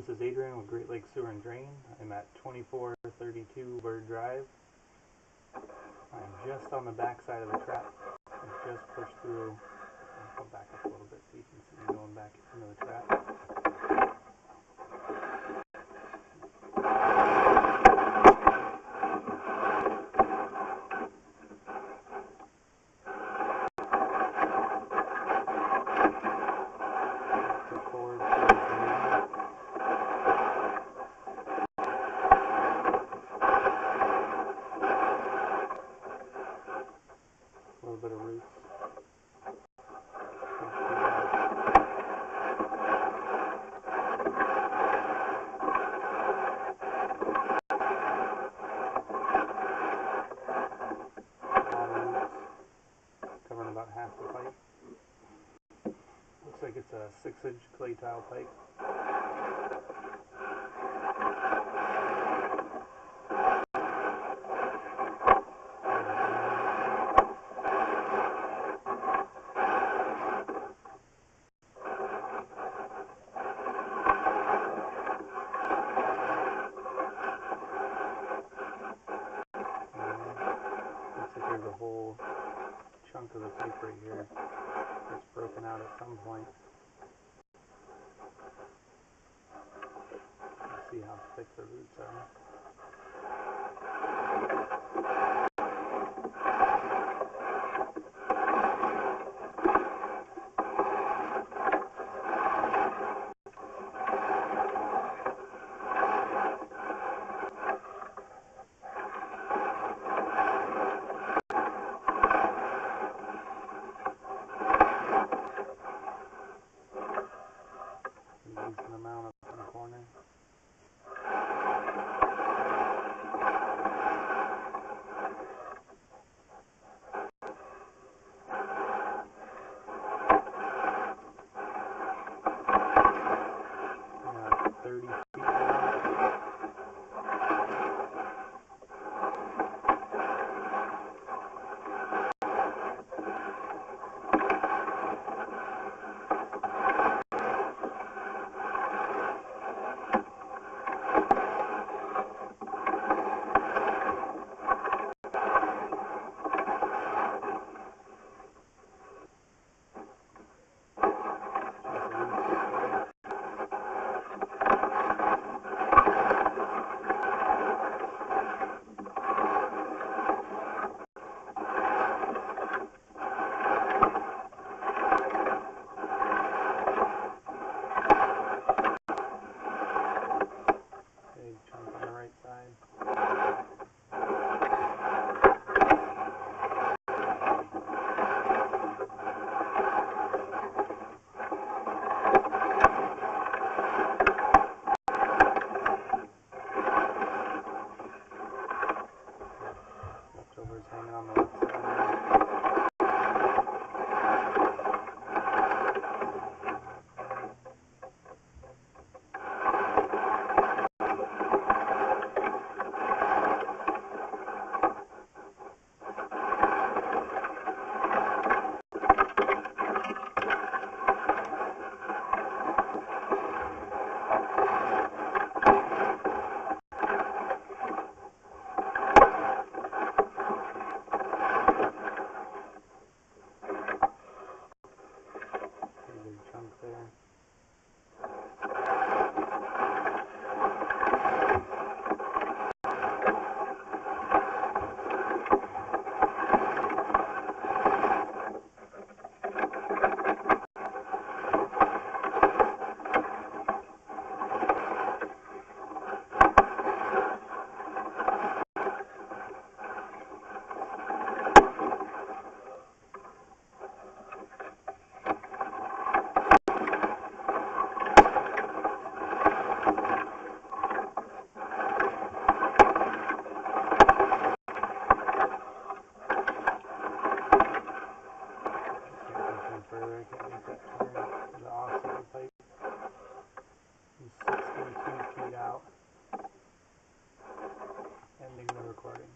this is Adrian with Great Lakes Sewer and Drain. I'm at 2432 Bird Drive. I'm just on the back side of the trap. I just pushed through. I'll back up a little bit so you can see me going back into the trap. A little bit of roots. Covering about half the pipe. Looks like it's a 6-inch clay tile pipe. There's a whole chunk of the pipe right here that's broken out at some point. Let's see how thick the roots are. Decent amount up in the corner. Yeah, 30 feet down. Big chunk on the right side. Leftovers hanging on the left side. Big chunk there. Further, I can't make that turn. The offset pipe is 62 feet out. Ending the recording.